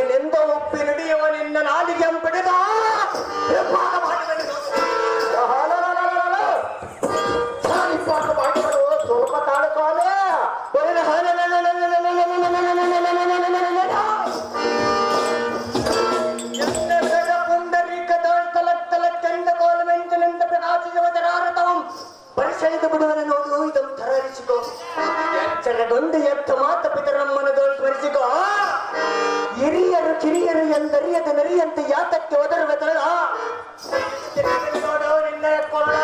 ಉಪ್ಪಿನಿಂದ ಉಪ್ಪಿ ನುಡಿಯುವ ನಿನ್ನ ನಾಲಿಗೆ ಬಿಡದ ಸ್ವಲ್ಪ ತಾಳ ಸ್ವಾಮಿ ಪರಿಸರಿದು ಬಿಡುವನ ನೋಡು ಇದನ್ನು ತರರಿಸಿಕೋ ಎಚ್ಚರಗೊಂಡು ಎತ್ತ ಮಾತ ಪಿತರಮ್ಮನದೋಳು ಸ್ಮರಿಸಿಕೋ ಹಿರಿಯರು ಕಿರಿಯರು ಎಂದರಿಯದ ನರಿಯಂತೆ ಯಾತಕ್ಕೆ ಒದರುವುದಲ್ಲ ನೋಡು ನಿನ್ನ ಕೊಳ್ಳ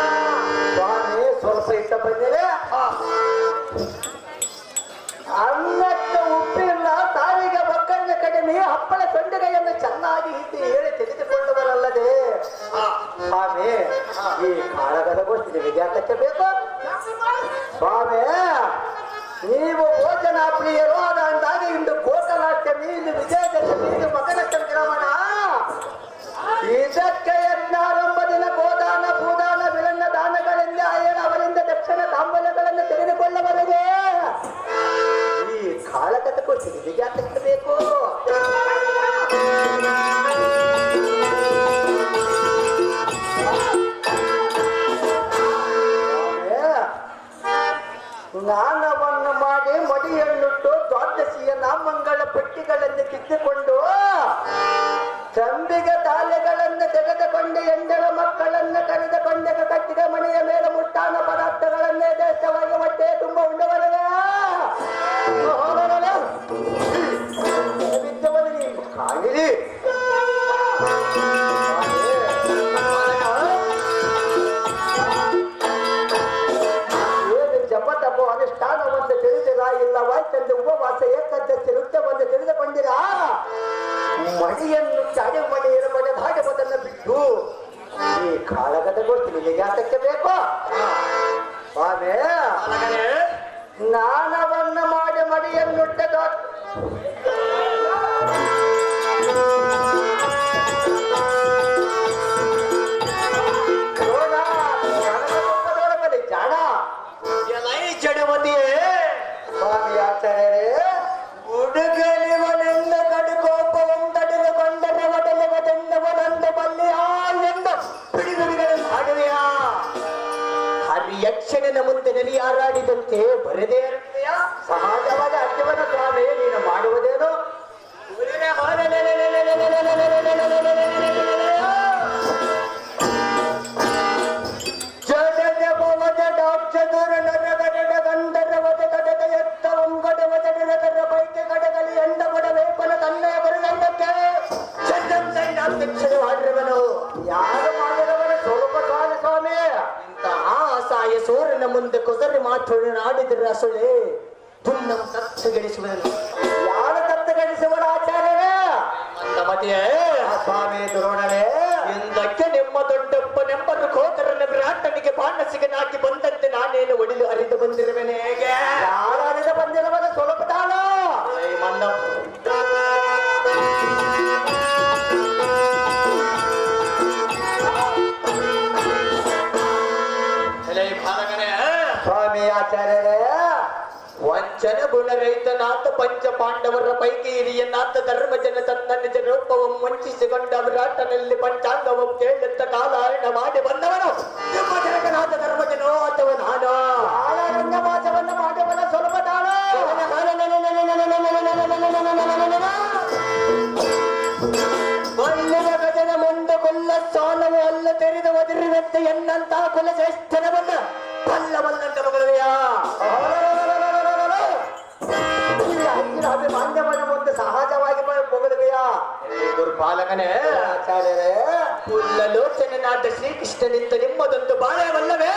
ಸ್ವಾಮಿ ಸ್ವಲ್ಪ ಇಟ್ಟ ಬಂದಿದೆ ಅನ್ನಕ್ಕೆ ಉಪ್ಪಿಲ್ಲ ಸಾವಿಗೆ ಒಕ್ಕಣ್ಣ ಕಡಿಮೆ ಹಪ್ಪಳ ಸೊಂಡಿಗೆಯನ್ನು ಚೆನ್ನಾಗಿ ಹಿಟ್ಟು ಹೇಳಿ ತೆಗೆದುಕೊಳ್ಳುವರಲ್ಲದೆ ಸ್ವಾಮಿ ಈ ಕಾಳಗದ ಗೋಷ್ಠಿ ವಿದ್ಯಾರ್ಥಕ್ಕೆ ಬೇಕು ಸ್ವಾಮಿ ನೀವು ಭೋಜನ ಪ್ರಿಯರು ಅಂದಾಗಿ ಇಂದು ಗೋಕಲಾಷ್ಟಮಿ ಇಂದು ವಿಜಯದಶಮಿ ಇಂದು ಮಕರ ಸಂಕ್ರಮಣ ಇದಕ್ಕೆ ಯಜ್ಞಾರಂಭ ದಿನ ಗೋದಾನ ಭೂದಾನ ವಿಲನ್ನ ದಾನಗಳಿಂದ ಆಯನ ಅವರಿಂದ ದಕ್ಷಿಣ ತಾಂಬೂಲಗಳನ್ನು ತೆಗೆದುಕೊಳ್ಳಬಾರದೆ ಈ ಕಾಳಗದ ಗೋಷ್ಠಿ ವಿದ್ಯಾರ್ಥಕ್ಕೆ ಬೇಕು ಸ್ನಾನವನ್ನು ಮಾಡಿ ಮಡಿಯನ್ನುಟ್ಟು ದ್ವಾದಶಿಯ ನಾಮಂಗಳ ಪೆಟ್ಟಿಗಳನ್ನು ಕಿತ್ತುಕೊಂಡು ಚಂಬಿಗೆ ತಾಲೆಗಳನ್ನು ತೆಗೆದುಕೊಂಡು ಎಂದರ ಮಕ್ಕಳನ್ನು ಕರೆದುಕೊಂಡ ಕಟ್ಟಿದ ಮನೆಯ ಮೇಲೆ ಮುಟ್ಟಾನ ಪದಾರ್ಥಗಳನ್ನೇ ದೇಶವಾಗಿ ಹೊಟ್ಟೆ ತುಂಬ ಉಂಡವರಗ ಕಾಣಿರಿ ಜಪತಪೋ ಅನುಷ್ಠಾನವನ್ನು ತಿಳಿದಿರ ಇಲ್ಲ ವಾಯ್ತಂದು ಉಪವಾಸ ಏಕಾದಶಿ ನೃತ್ಯವನ್ನು ತಿಳಿದುಕೊಂಡಿರ ಮಡಿಯನ್ನು ಅಡೆ ಮನೆಯನ್ನು ಹಾಡುವುದನ್ನು ಬಿಟ್ಟು ಈ ಕಾಳಗದ ಗೋಷ್ಠಿ ಯಾತಕ್ಕೆ ಬೇಕು ಸ್ವಾಮಿ ಸ್ನಾನವನ್ನು ಮಾಡಿ ಮಡಿಯನ್ನುಟ್ಟದ ಜಾಣ ಜಡಮತಿಯೇ ಸ್ವಾಮಿ ಆಚಾರ್ಯರೇ ಹುಡುಗನಿವನೆಂದ ಕಡುಕೋಪವಂ ತಡೆದುಕೊಂಡರೆ ಒಡಲಗದೆಂದವನಂದ ಬಲ್ಲಿ ಎಂದು ಬಿಡಿದುಡಿಗಳನ್ನು ಹಾಡುವೆಯಾ ಹರಿಯಕ್ಷಣನ ಮುಂದೆ ನಲಿ ಹಾರಾಡಿದಂತೆ ಬರದೇ ಇರುತ್ತೆಯ ಸಹಜವಾದ ಅಜ್ಜವನ ಸ್ವಾಮಿ ನೀನು ಮಾಡುವುದೇನು ಯಾರು ಮಾಡಿದವನ ಸ್ವಲ್ಪ ಸ್ವಾಮಿ ಸ್ವಾಮಿ ಇಂತಹ ಅಸಹಾಯ ಸೂರ್ಯನ ಮುಂದೆ ಕೊಸರಿ ಮಾತನಾಡಿದ್ರೆ ಅಸುಳೆ ಪುಣ್ಯಂ ತತ್ವಗಳಿಸುವನು ಯಾರು ತತ್ವಗಳಿಸುವನ ಆಚಾರ್ಯರೇ ಮತಿಯೇ ಸ್ವಾಮಿ ದ್ರೋಣರೇ ಎಂದಕ್ಕೆ ನಿಮ್ಮ ದೊಡ್ಡಪ್ಪ ನೆಂಬರು ಕೋತರನ ವಿರಾಟನಿಗೆ ಬಾಣಸಿಗೆ ನಾಕಿ ಬಂದಂತೆ ನಾನೇನು ಒಡಿಲು ಅರಿದು ಬಂದಿರುವೆನೆ ಹೇಗೆ ಯಾರು ಅರಿದು ಬಂದಿರುವನ ಸ್ವಲ್ಪ ತಾಳ ಮಂದ ಸ್ವಾಮಿ ಆಚಾರ್ಯರೇ ವಂಚನ ಗುಣರಹಿತನಾಥ ಪಂಚ ಪಾಂಡವರ ಪೈಕಿ ಹಿರಿಯನಾಥ ಧರ್ಮಜನ ತನ್ನ ನಿಜ ರೂಪವಂ ವಂಚಿಸಿಕೊಂಡ ವಿರಾಟನಲ್ಲಿ ಪಂಚಾಂಗವಂ ಕೇಳುತ್ತ ಕಾಲಾರಣ ಮಾಡಿ ಬಂದವನು ನಿಮ್ಮ ಜನಕನಾಥ ಧರ್ಮಜನೋ ಅಥವಾ ನಾನು ರಂಗವಾಸವನ್ನು ಮಾಡುವನ ಸ್ವಲ್ಪ ತಾಳ ಬಣ್ಣಿನ ಗಜನ ಮುಂದೆ ಕೊಲ್ಲ ಸಾನವು ಅಲ್ಲ ತೆರೆದು ಒದರಿನಂತೆ ಎನ್ನಂತ ಕುಲಶ್ರೇಷ್ಠನವನ್ನ ಬಲ್ಲವಲ್ಲಂತ ಮಗಳುವೆಯಾ ಮಾನ್ಯವನ ಮುಂದೆ ಸಹಜವಾಗಿ ಮಗಳುವೆಯಾ ದುರ್ಪಾಲಕನೇ ಆಚಾರ್ಯರೇ ಪುಲ್ಲಲೋಚನಾದ ಶ್ರೀಕೃಷ್ಣನಿಂದ ನಿಮ್ಮದೊಂದು ಬಾಳೆವಲ್ಲವೇ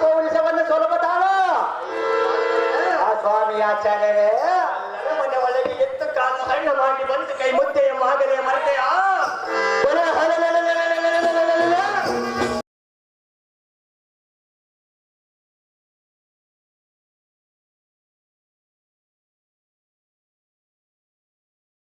ಪೌರುಷವನ್ನು ಸುಲಭ ತಾಳ ಸ್ವಾಮಿ ಆಚಾರ್ಯರೇ ಮನೆ ಒಳಗೆ ಎತ್ತು ಕಾಲ ಹಣ್ಣು ಮಾಡಿ ಬಂದು ಕೈ ಮುದ್ದೆಯ ಮಾಗ